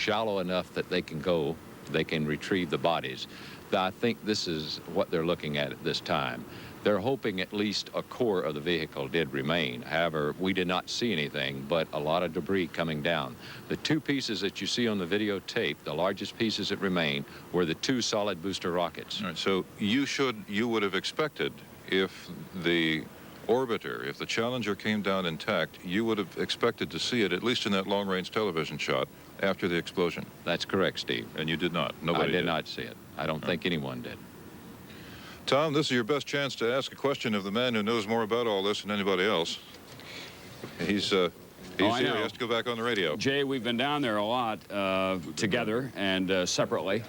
shallow enough that they can retrieve the bodies. I think this is what they're looking at this time. They're hoping at least a core of the vehicle did remain. However, we did not see anything but a lot of debris coming down. The two pieces that you see on the videotape, the largest pieces that remain, were the two solid booster rockets. All right, so you would have expected, if the orbiter, if the Challenger came down intact, you would have expected to see it, at least in that long-range television shot, after the explosion. That's correct, Steve. And you did not? Nobody did? I did not see it. I don't think anyone did. Tom, this is your best chance to ask a question of the man who knows more about all this than anybody else. He's here. He has to go back on the radio. Jay, we've been down there a lot together and separately.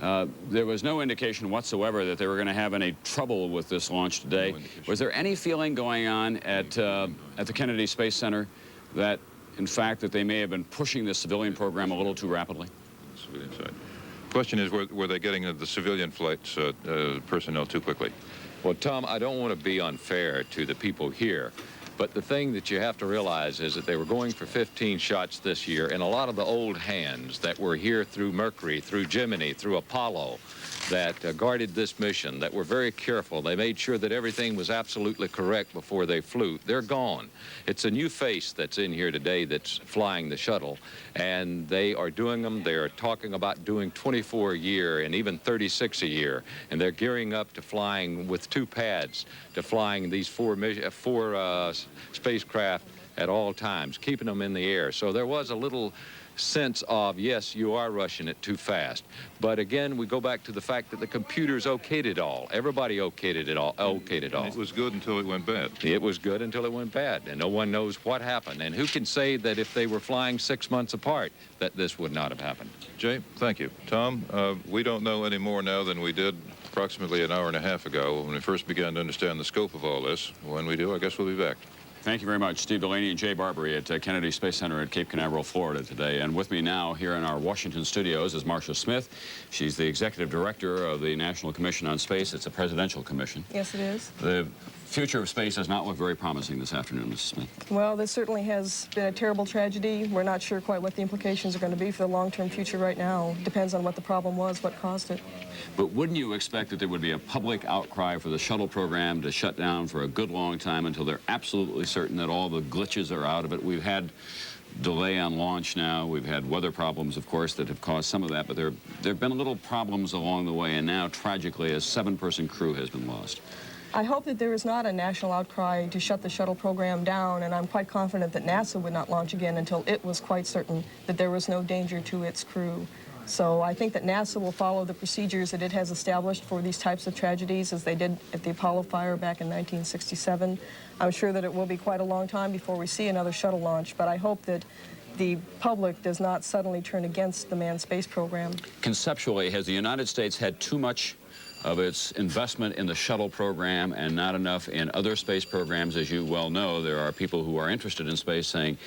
There was no indication whatsoever that they were going to have any trouble with this launch today. Was there any feeling going on at the Kennedy Space Center that, in fact, that they may have been pushing the civilian program a little too rapidly? Civilian side. Question is, were they getting the civilian flights personnel too quickly? Well, Tom, I don't want to be unfair to the people here, but the thing that you have to realize is that they were going for 15 shots this year, and a lot of the old hands that were here through Mercury, through Gemini, through Apollo, that guarded this mission, that were very careful. They made sure that everything was absolutely correct before they flew. They're gone. It's a new face that's in here today that's flying the shuttle, and they are doing them. They are talking about doing 24 a year and even 36 a year, and they're gearing up to flying with two pads, to flying these four spacecraft at all times, keeping them in the air. So there was a little sense of, yes, you are rushing it too fast. But again, we go back to the fact that the computers okayed it all. Everybody okayed it all. It was good until it went bad. It was good until it went bad, and no one knows what happened. And who can say that if they were flying 6 months apart, that this would not have happened? Jay, thank you. Tom, we don't know any more now than we did approximately an hour and a half ago when we first began to understand the scope of all this. When we do, I guess we'll be back. Thank you very much. Steve Delaney and Jay Barbary at Kennedy Space Center at Cape Canaveral, Florida today. And with me now here in our Washington studios is Marcia Smith. She's the executive director of the National Commission on Space. It's a presidential commission. Yes, it is. The future of space does not look very promising this afternoon, Mrs. Smith. Well, this certainly has been a terrible tragedy. We're not sure quite what the implications are going to be for the long-term future right now. Depends on what the problem was, what caused it. But wouldn't you expect that there would be a public outcry for the shuttle program to shut down for a good long time until they're absolutely certain that all the glitches are out of it? We've had delay on launch now. We've had weather problems, of course, that have caused some of that, but there have been little problems along the way, and now, tragically, a 7-person crew has been lost. I hope that there is not a national outcry to shut the shuttle program down, and I'm quite confident that NASA would not launch again until it was quite certain that there was no danger to its crew. So I think that NASA will follow the procedures that it has established for these types of tragedies, as they did at the Apollo fire back in 1967. I'm sure that it will be quite a long time before we see another shuttle launch, but I hope that the public does not suddenly turn against the manned space program. Conceptually, has the United States had too much of its investment in the shuttle program and not enough in other space programs? As you well know, there are people who are interested in space saying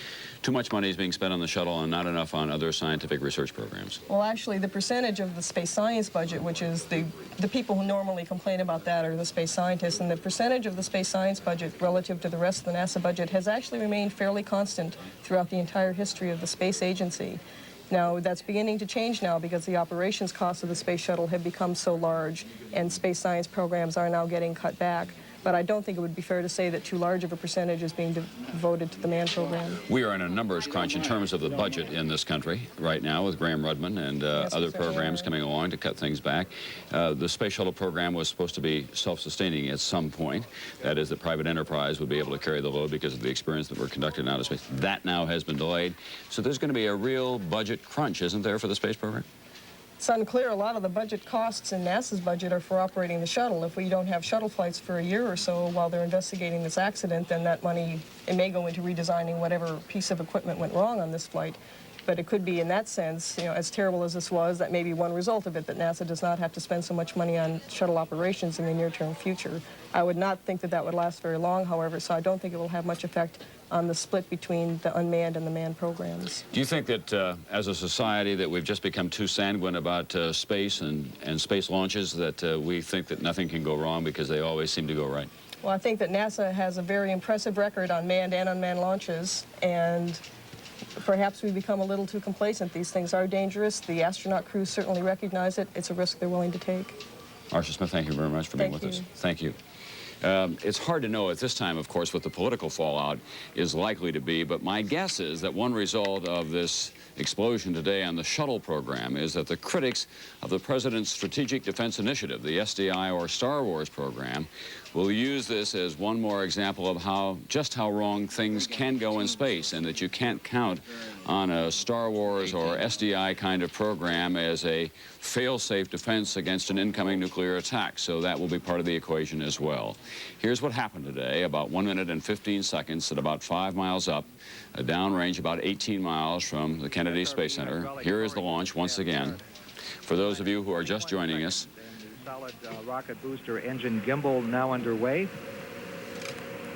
too much money is being spent on the shuttle and not enough on other scientific research programs. Well, actually, the percentage of the space science budget, which is the people who normally complain about that are the space scientists, and the percentage of the space science budget relative to the rest of the NASA budget has actually remained fairly constant throughout the entire history of the space agency. Now, that's beginning to change now because the operations costs of the space shuttle have become so large and space science programs are now getting cut back. But I don't think it would be fair to say that too large of a percentage is being devoted to the manned program. We are in a numbers crunch in terms of the budget in this country right now with Graham Rudman and other programs coming along to cut things back. The space shuttle program was supposed to be self-sustaining at some point. That is, the private enterprise would be able to carry the load because of the experiments that were conducted in outer space. That now has been delayed. So there's going to be a real budget crunch, isn't there, for the space program? It's unclear. A lot of the budget costs in NASA's budget are for operating the shuttle. If we don't have shuttle flights for a year or so while they're investigating this accident, then that money, it may go into redesigning whatever piece of equipment went wrong on this flight. But it could be, in that sense, you know, as terrible as this was, that may be one result of it, that NASA does not have to spend so much money on shuttle operations in the near-term future. I would not think that that would last very long, however, so I don't think it will have much effect on the split between the unmanned and the manned programs. Do you think that as a society that we've just become too sanguine about space and space launches, that we think that nothing can go wrong because they always seem to go right? Well, I think that NASA has a very impressive record on manned and unmanned launches, and perhaps we become a little too complacent. These things are dangerous. The astronaut crews certainly recognize it. It's a risk they're willing to take. Marcia Smith, thank you very much for being with us. Thank you. It's hard to know at this time, of course, what the political fallout is likely to be, but my guess is that one result of this explosion today on the Shuttle program is that the critics of the President's Strategic Defense Initiative, the SDI or Star Wars program, will use this as one more example of just how wrong things can go in space, and that you can't count on a Star Wars or SDI kind of program as a fail-safe defense against an incoming nuclear attack. So that will be part of the equation as well. Here's what happened today, about 1 minute and 15 seconds at about 5 miles up, downrange about 18 miles from the Kennedy Space Center. Here is the launch once again. For those of you who are just joining us, solid rocket booster engine gimbal now underway.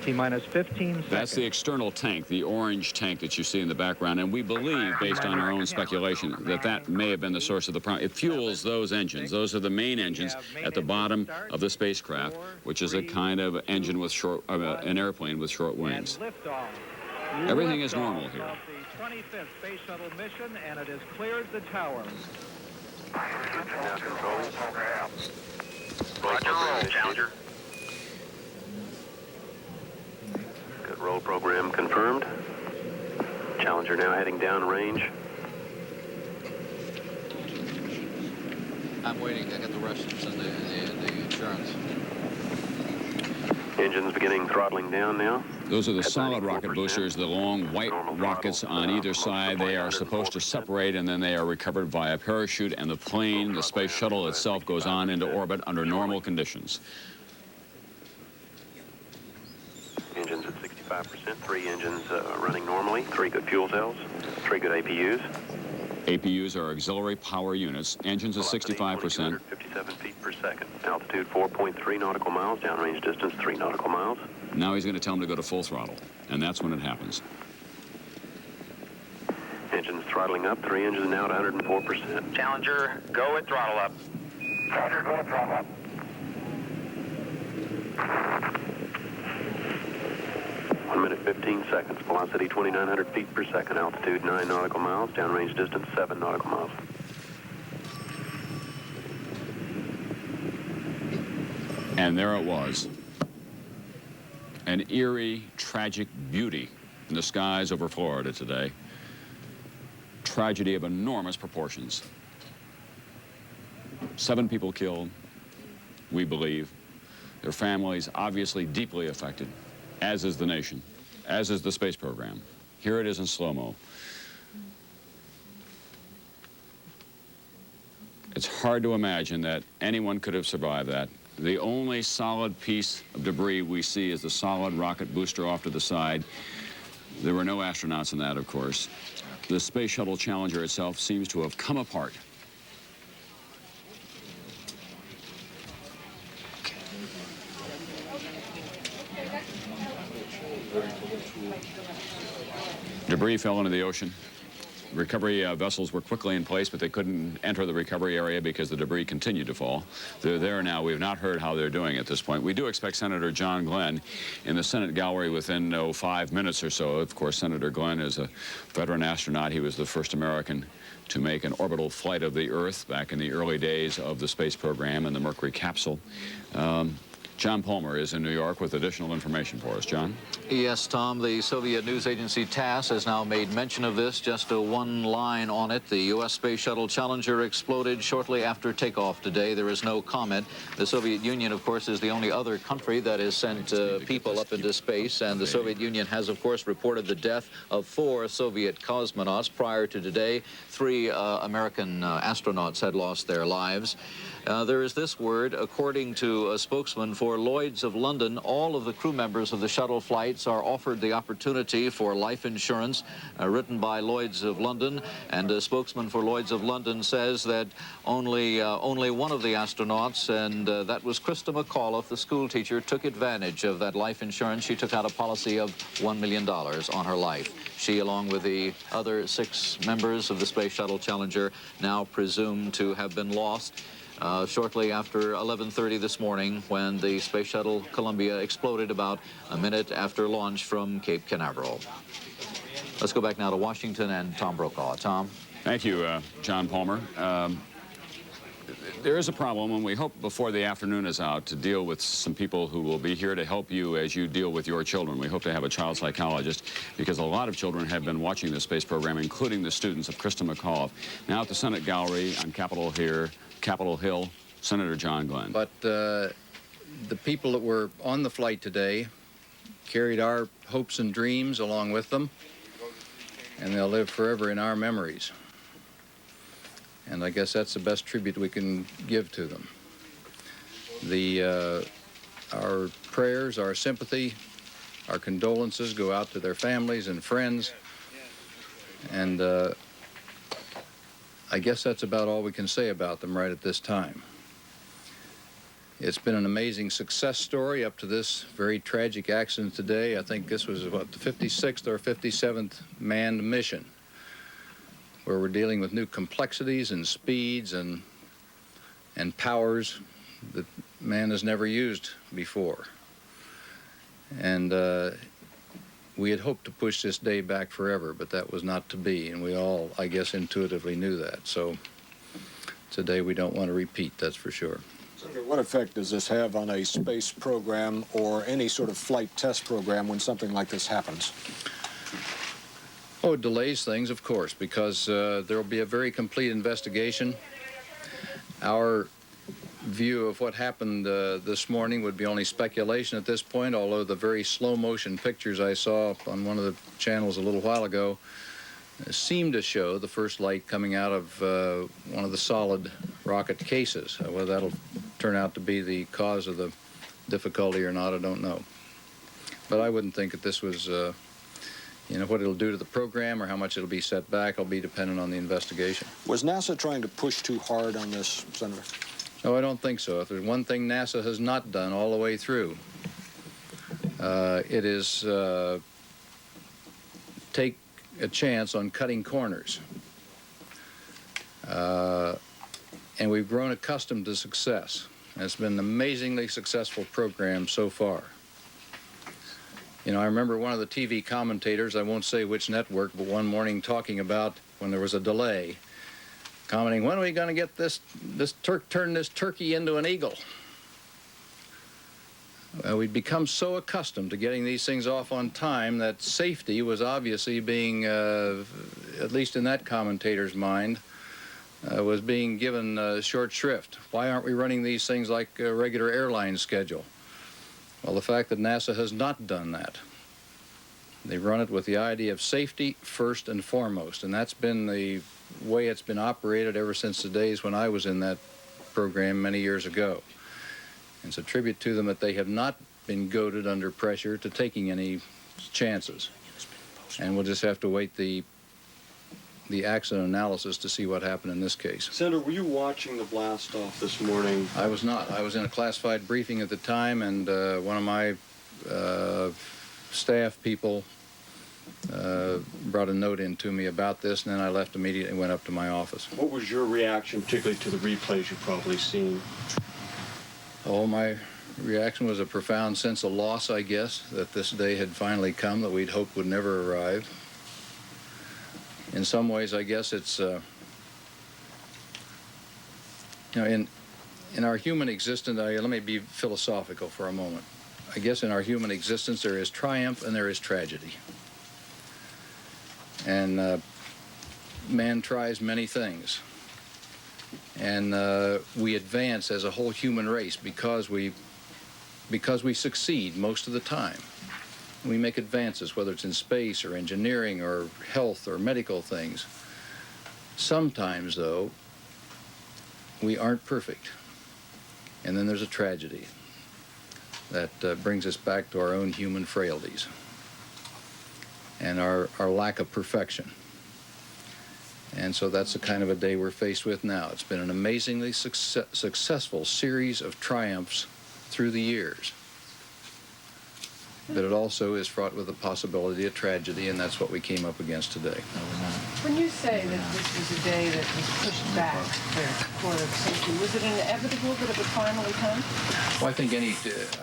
T-minus 15 seconds. That's the external tank, the orange tank that you see in the background, and we believe, based on our own speculation, that that may have been the source of the problem. It fuels those engines. Those are the main engines at the bottom of the spacecraft, which is a kind of engine with an airplane with short wings. Everything is normal here. The 25th Space Shuttle mission, and it has cleared the tower. Roger, roll, Challenger. Good roll program confirmed. Challenger now heading downrange. I'm waiting. I got the Russians and the insurance. Engines beginning throttling down now. Those are the solid rocket boosters, the long white rockets on either side. They are supposed to separate, and then they are recovered via parachute, and the plane, the space shuttle itself, goes on into orbit under normal conditions. Engines at 65%, 3 engines running normally, 3 good fuel cells, 3 good APUs. APUs are auxiliary power units. Engines at 65%. 257 feet per second. Altitude 4.3 nautical miles. Downrange distance 3 nautical miles. Now he's going to tell them to go to full throttle, and that's when it happens. Engines throttling up. 3 engines now at 104%. Challenger, go at throttle up. Challenger, go at throttle up. 1 minute 15 seconds. Velocity 2,900 feet per second. Altitude 9 nautical miles. Downrange distance 7 nautical miles. And there it was. An eerie, tragic beauty in the skies over Florida today. Tragedy of enormous proportions. 7 people killed, we believe. Their families obviously deeply affected, as is the nation, as is the space program. Here it is in slow-mo. It's hard to imagine that anyone could have survived that. The only solid piece of debris we see is the solid rocket booster off to the side. There were no astronauts in that, of course. The Space Shuttle Challenger itself seems to have come apart. Debris fell into the ocean. Recovery vessels were quickly in place, but they couldn't enter the recovery area because the debris continued to fall. They're there now. We have not heard how they're doing at this point. We do expect Senator John Glenn in the Senate gallery within 5 minutes or so. Of course, Senator Glenn is a veteran astronaut. He was the first American to make an orbital flight of the Earth back in the early days of the space program and the Mercury capsule. John Palmer is in New York with additional information for us. John? Yes, Tom, the Soviet news agency TASS has now made mention of this. Just one line on it. The U.S. Space Shuttle Challenger exploded shortly after takeoff today. There is no comment. The Soviet Union, of course, is the only other country that has sent people up into space, and the Soviet Union has, of course, reported the death of 4 Soviet cosmonauts. Prior to today, 3 American astronauts had lost their lives. There is this word, according to a spokesman for Lloyd's of London, all of the crew members of the shuttle flights are offered the opportunity for life insurance, written by Lloyd's of London, and a spokesman for Lloyd's of London says that only one of the astronauts, and that was Krista McAuliffe, the school teacher, took advantage of that life insurance. She took out a policy of $1 million on her life. She, along with the other 6 members of the Space Shuttle Challenger, now presumed to have been lost. Shortly after 11:30 this morning, when the Space Shuttle Columbia exploded about a minute after launch from Cape Canaveral. Let's go back now to Washington and Tom Brokaw. Tom? Thank you, John Palmer. There is a problem, and we hope before the afternoon is out to deal with some people who will be here to help you as you deal with your children. We hope to have a child psychologist because a lot of children have been watching the space program, including the students of Krista McAuliffe. Now at the Senate Gallery on Capitol Hill, Senator John Glenn. But the people that were on the flight today carried our hopes and dreams along with them, and they'll live forever in our memories. And I guess that's the best tribute we can give to them. Our prayers, our sympathy, our condolences go out to their families and friends. And I guess that's about all we can say about them right at this time. It's been an amazing success story up to this very tragic accident today. I think this was about the 56th or 57th manned mission, where we're dealing with new complexities and speeds and powers that man has never used before. And we had hoped to push this day back forever, but that was not to be, and we all, I guess, intuitively knew that. So today we don't want to repeat, that's for sure. Senator, what effect does this have on a space program or any sort of flight test program when something like this happens? Oh, it delays things, of course, because there will be a very complete investigation. Our view of what happened this morning would be only speculation at this point, although the very slow-motion pictures I saw on one of the channels a little while ago seemed to show the first light coming out of one of the solid rocket cases. Whether that'll turn out to be the cause of the difficulty or not, I don't know. But I wouldn't think that this was... You know, what it'll do to the program or how much it'll be set back will be dependent on the investigation. Was NASA trying to push too hard on this, Senator? No, I don't think so. If there's one thing NASA has not done all the way through, it is take a chance on cutting corners. And we've grown accustomed to success. And it's been an amazingly successful program so far. You know, I remember one of the TV commentators, I won't say which network, but one morning talking about when there was a delay, commenting, when are we going to get turn this turkey into an eagle? We'd become so accustomed to getting these things off on time that safety was obviously being, at least in that commentator's mind, was being given short shrift. Why aren't we running these things like a regular airline schedule? Well, the fact that NASA has not done that. They've run it with the idea of safety first and foremost, and that's been the way it's been operated ever since the days when I was in that program many years ago. And it's a tribute to them that they have not been goaded under pressure to taking any chances. And we'll just have to wait the accident analysis to see what happened in this case. Senator, were you watching the blast off this morning? I was not. I was in a classified briefing at the time, and one of my staff people brought a note in to me about this, and then I left immediately and went up to my office. What was your reaction, particularly to the replays you've probably seen? Oh, my reaction was a profound sense of loss, I guess, that this day had finally come that we'd hoped would never arrive. In some ways, I guess it's, you know, in our human existence, let me be philosophical for a moment. I guess in our human existence, there is triumph and there is tragedy. And man tries many things. And we advance as a whole human race because we succeed most of the time. We make advances, whether it's in space or engineering or health or medical things. Sometimes, though, we aren't perfect. And then there's a tragedy that brings us back to our own human frailties and our lack of perfection. And so that's the kind of a day we're faced with now. It's been an amazingly successful series of triumphs through the years. But it also is fraught with the possibility of tragedy, and that's what we came up against today. When you say that this was a day that was pushed back for safety, was it inevitable that it would finally come? Well,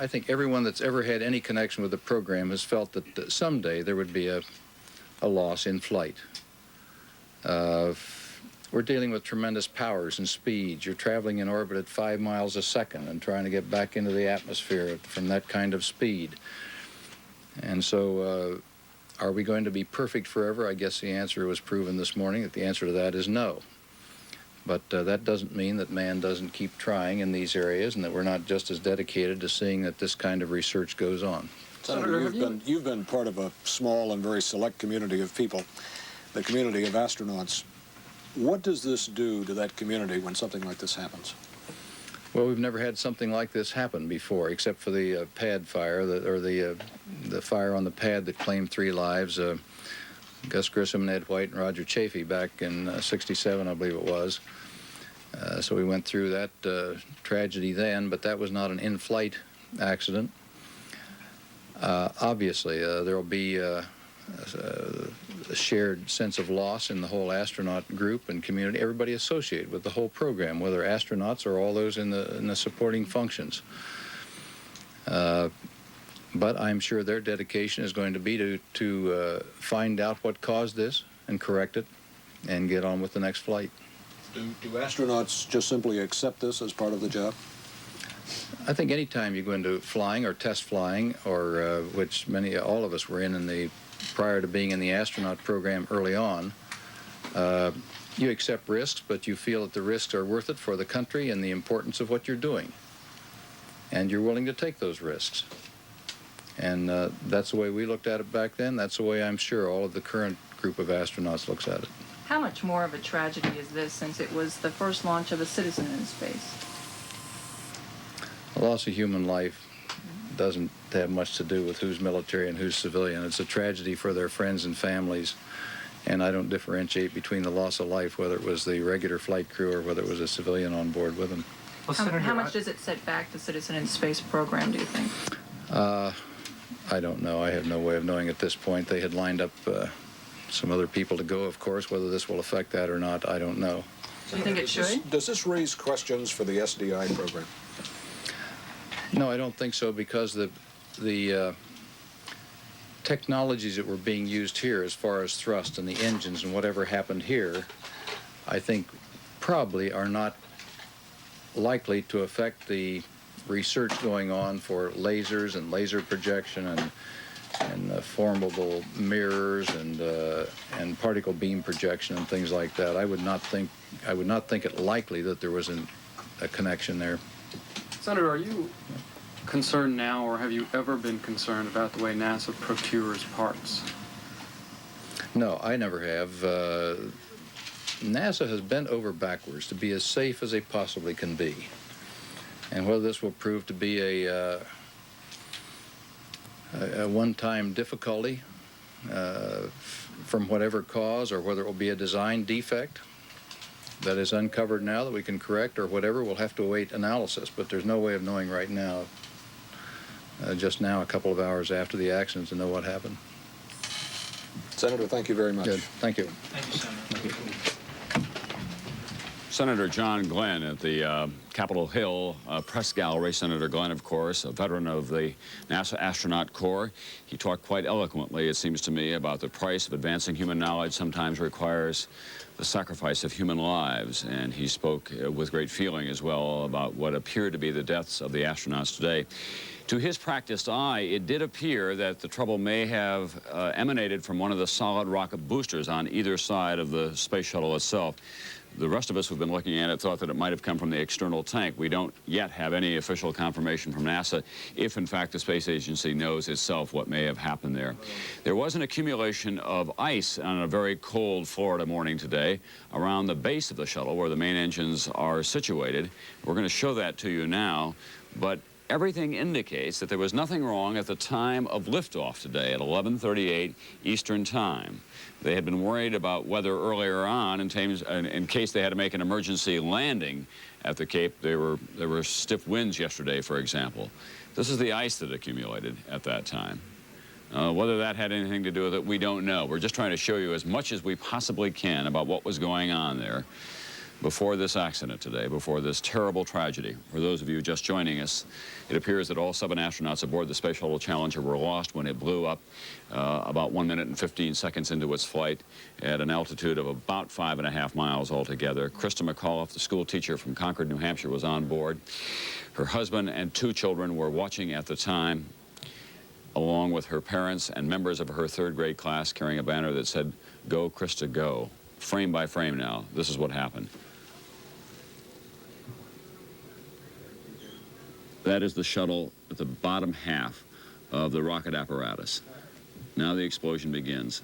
I think everyone that's ever had any connection with the program has felt that someday there would be a a loss in flight. We're dealing with tremendous powers and speeds. You're traveling in orbit at 5 miles a second and trying to get back into the atmosphere from that kind of speed. And so are we going to be perfect forever? I guess the answer was proven this morning that the answer to that is no. But that doesn't mean that man doesn't keep trying in these areas and that we're not just as dedicated to seeing that this kind of research goes on. Senator, you've been part of a small and very select community of people, the community of astronauts. What does this do to that community when something like this happens? Well, we've never had something like this happen before, except for the pad fire, the fire on the pad that claimed 3 lives. Gus Grissom, Ed White, and Roger Chafee back in '67, I believe it was. So we went through that tragedy then, but that was not an in-flight accident. Obviously, there will be a shared sense of loss in the whole astronaut group and community, everybody associated with the whole program, whether astronauts or all those in the supporting functions. But I'm sure their dedication is going to be to find out what caused this and correct it and get on with the next flight. Do astronauts just simply accept this as part of the job? I think any time you go into flying or test flying, or which all of us were in prior to being in the astronaut program early on, you accept risks, but you feel that the risks are worth it for the country and the importance of what you're doing. And you're willing to take those risks. And that's the way we looked at it back then. That's the way I'm sure all of the current group of astronauts looks at it. How much more of a tragedy is this since it was the first launch of a citizen in space? The loss of human life doesn't have much to do with who's military and who's civilian. It's a tragedy for their friends and families. And I don't differentiate between the loss of life, whether it was the regular flight crew or whether it was a civilian on board with them. Well, how much does it set back the Citizen in Space program, do you think? I don't know. I have no way of knowing at this point. They had lined up some other people to go, of course. Whether this will affect that or not, I don't know. Do you think it should? Does this raise questions for the SDI program? No, I don't think so, because the technologies that were being used here as far as thrust and the engines and whatever happened here, I think probably are not likely to affect the research going on for lasers and laser projection and formable mirrors and particle beam projection and things like that. I would not think it likely that there was a connection there. Senator, are you concerned now, or have you ever been concerned about the way NASA procures parts? No, I never have. NASA has bent over backwards to be as safe as they possibly can be. And whether this will prove to be a one-time difficulty from whatever cause, or whether it will be a design defect that is uncovered now that we can correct, or whatever, we'll have to await analysis. But there's no way of knowing right now, just now, a couple of hours after the accident, to know what happened. Senator, thank you very much. Good. Thank you. Thank you, Senator. Thank you. Senator John Glenn at the Capitol Hill Press Gallery. Senator Glenn, of course, a veteran of the NASA Astronaut Corps. He talked quite eloquently, it seems to me, about the price of advancing human knowledge sometimes requires the sacrifice of human lives. And he spoke with great feeling as well about what appeared to be the deaths of the astronauts today. To his practiced eye, it did appear that the trouble may have emanated from one of the solid rocket boosters on either side of the space shuttle itself. The rest of us who've been looking at it thought that it might have come from the external tank. We don't yet have any official confirmation from NASA if, in fact, the space agency knows itself what may have happened there. There was an accumulation of ice on a very cold Florida morning today around the base of the shuttle where the main engines are situated. We're going to show that to you now, but everything indicates that there was nothing wrong at the time of liftoff today at 11:38 Eastern Time. They had been worried about weather earlier on in case they had to make an emergency landing at the Cape. There were stiff winds yesterday, for example. This is the ice that accumulated at that time. Whether that had anything to do with it, we don't know. We're just trying to show you as much as we possibly can about what was going on there. before this accident today, before this terrible tragedy. For those of you just joining us, it appears that all 7 astronauts aboard the Space Shuttle Challenger were lost when it blew up about 1 minute and 15 seconds into its flight at an altitude of about 5.5 miles altogether. Krista McAuliffe, the school teacher from Concord, New Hampshire, was on board. Her husband and 2 children were watching at the time, along with her parents and members of her 3rd grade class carrying a banner that said, "Go, Krista, go." Frame by frame now, this is what happened. That is the shuttle at the bottom half of the rocket apparatus. Now the explosion begins.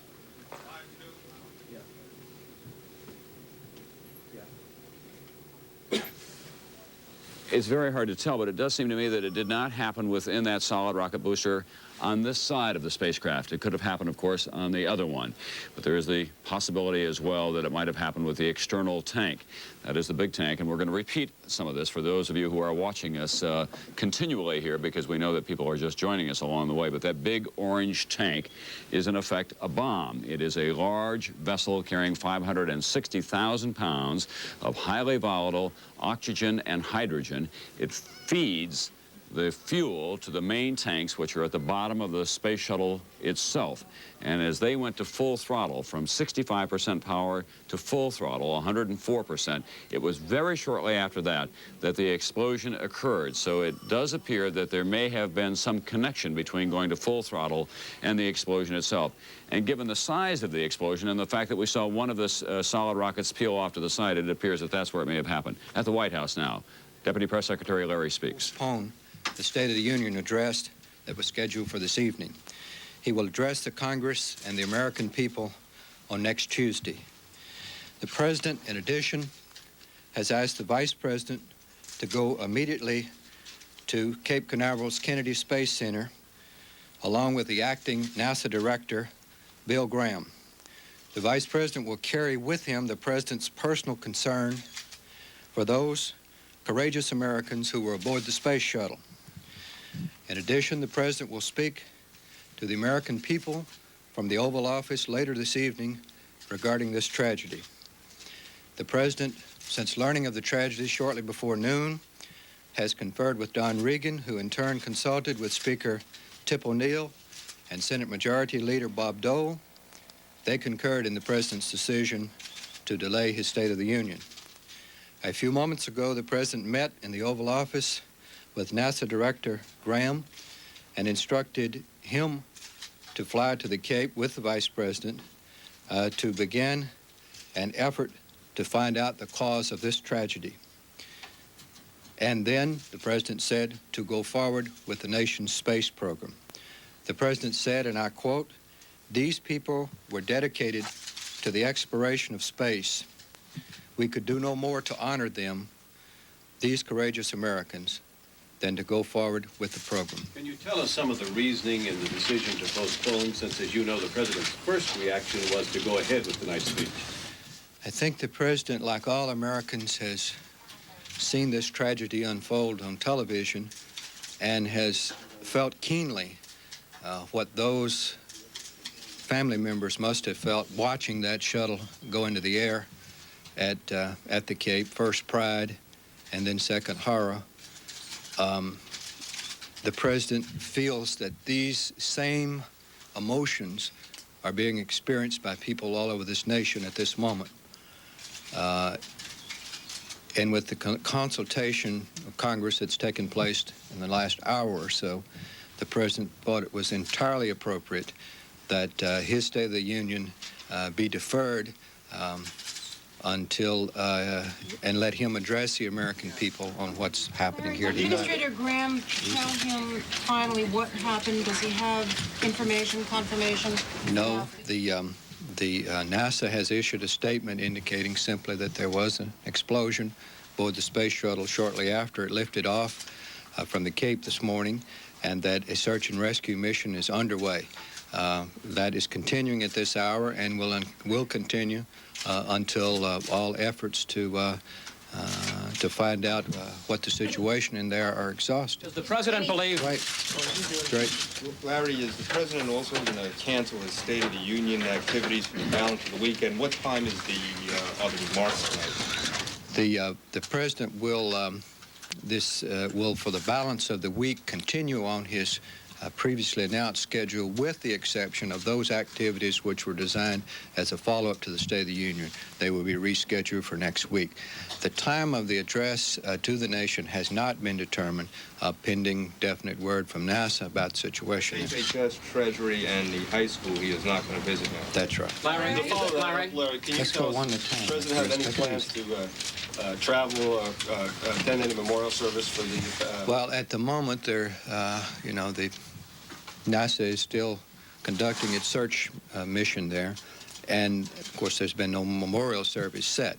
It's very hard to tell, but it does seem to me that it did not happen within that solid rocket booster on this side of the spacecraft. It could have happened, of course, on the other one. But there is the possibility as well that it might have happened with the external tank. That is the big tank, and we're going to repeat some of this for those of you who are watching us continually here, because we know that people are just joining us along the way. But that big orange tank is, in effect, a bomb. It is a large vessel carrying 560,000 pounds of highly volatile oxygen and hydrogen. It feeds the fuel to the main tanks, which are at the bottom of the space shuttle itself. And as they went to full throttle, from 65% power to full throttle, 104%, it was very shortly after that that the explosion occurred. So it does appear that there may have been some connection between going to full throttle and the explosion itself. And given the size of the explosion and the fact that we saw one of the solid rockets peel off to the side, it appears that that's where it may have happened. At the White House now, Deputy Press Secretary Larry speaks. The State of the Union address that was scheduled for this evening. He will address the Congress and the American people on next Tuesday. The President, in addition, has asked the Vice President to go immediately to Cape Canaveral's Kennedy Space Center, along with the acting NASA Director, Bill Graham. The Vice President will carry with him the President's personal concern for those courageous Americans who were aboard the Space Shuttle. In addition, the President will speak to the American people from the Oval Office later this evening regarding this tragedy. The President, since learning of the tragedy shortly before noon, has conferred with Don Regan, who in turn consulted with Speaker Tip O'Neill and Senate Majority Leader Bob Dole. They concurred in the President's decision to delay his State of the Union. A few moments ago, the President met in the Oval Office with NASA Director Graham and instructed him to fly to the Cape with the Vice President to begin an effort to find out the cause of this tragedy. And then the President said to go forward with the nation's space program. The President said, and I quote, "These people were dedicated to the exploration of space. We could do no more to honor them, these courageous Americans, than to go forward with the program." Can you tell us some of the reasoning in the decision to postpone, since, as you know, the President's first reaction was to go ahead with tonight's speech? I think the President, like all Americans, has seen this tragedy unfold on television and has felt keenly what those family members must have felt watching that shuttle go into the air at the Cape, first pride and then second horror. The President feels that these same emotions are being experienced by people all over this nation at this moment. And with the consultation of Congress that's taken place in the last hour or so, the President thought it was entirely appropriate that his State of the Union be deferred until and let him address the American people on what's happening here tonight. Administrator Graham tell him finally what happened? Does he have information, confirmation? No, the NASA has issued a statement indicating simply that there was an explosion aboard the space shuttle shortly after it lifted off from the Cape this morning, and that a search and rescue mission is underway. That is continuing at this hour and will continue until all efforts to find out what the situation in there are exhausted. Does the President believe... Right. Great. Larry, is the President also going to cancel his State of the Union activities for the balance of the weekend? What time is the other remarks tonight? The president will will, for the balance of the week, continue on his previously announced schedule, with the exception of those activities which were designed as a follow-up to the State of the Union. They will be rescheduled for next week. The time of the address to the nation has not been determined, pending definite word from NASA about the situation. HHS, Treasury, and the high school he is not going to visit now. That's right. Larry, Larry, can you Let's tell go us, one at a does time. the president have any plans to travel or attend any memorial service for the... Well, at the moment, you know, the NASA is still conducting its search mission there, and of course there's been no memorial service set.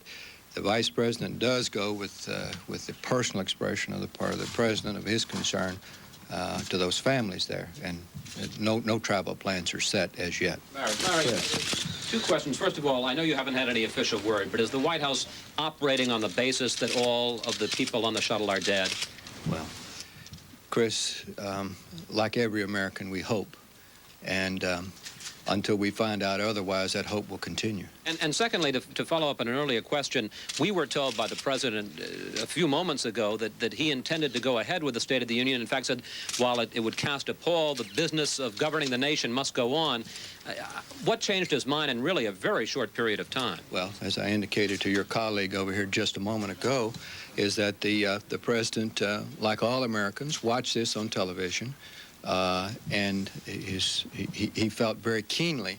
The Vice President does go with the personal expression of the part of the President of his concern to those families there, and no travel plans are set as yet. Larry, two questions. First of all, I know you haven't had any official word, but is the White House operating on the basis that all of the people on the shuttle are dead? Well, Chris, like every American, we hope, and until we find out otherwise, that hope will continue. And secondly, to follow up on an earlier question, we were told by the President a few moments ago that he intended to go ahead with the State of the Union. In fact, said while it would cast a pall, the business of governing the nation must go on. What changed his mind in really a very short period of time? Well, as I indicated to your colleague over here just a moment ago, is that the President, like all Americans, watched this on television, and he felt very keenly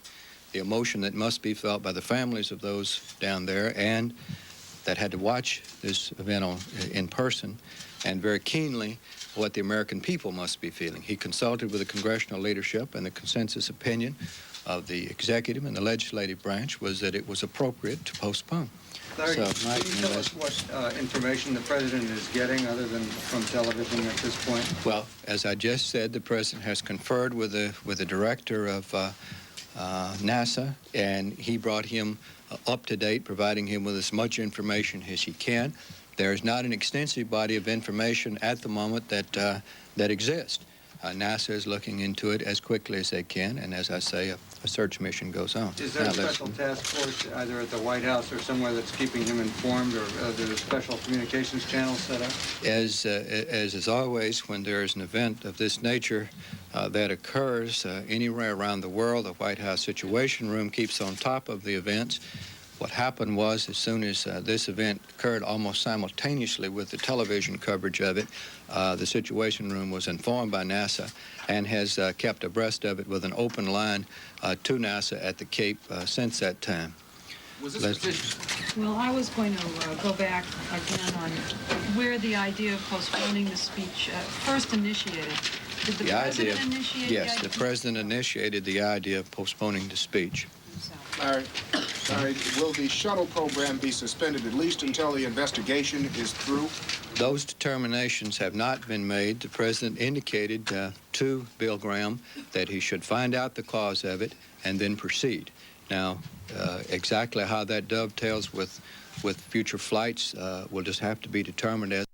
the emotion that must be felt by the families of those down there and that had to watch this event in person, and very keenly what the American people must be feeling. He consulted with the congressional leadership, and the consensus opinion of the executive and the legislative branch was that it was appropriate to postpone. Larry, So, can you tell us what information the President is getting other than from television at this point? Well, as I just said, the President has conferred with the director of NASA, and he brought him up to date, providing him with as much information as he can. There is not an extensive body of information at the moment that exists. NASA is looking into it as quickly as they can, and as I say, a search mission goes on. Is there a special task force either at the White House or somewhere that's keeping him informed, or are there special communications channels set up? As is always, when there is an event of this nature that occurs anywhere around the world, the White House Situation Room keeps on top of the events. What happened was, as soon as this event occurred almost simultaneously with the television coverage of it, the Situation Room was informed by NASA and has kept abreast of it with an open line to NASA at the Cape since that time. Was this Well, I was going to go back again on where the idea of postponing the speech first initiated. Did the President initiate the idea? Yes, the President initiated the idea of postponing the speech. Larry, will the shuttle program be suspended at least until the investigation is through? Those determinations have not been made. The President indicated to Bill Graham that he should find out the cause of it and then proceed. Now, exactly how that dovetails with future flights will just have to be determined as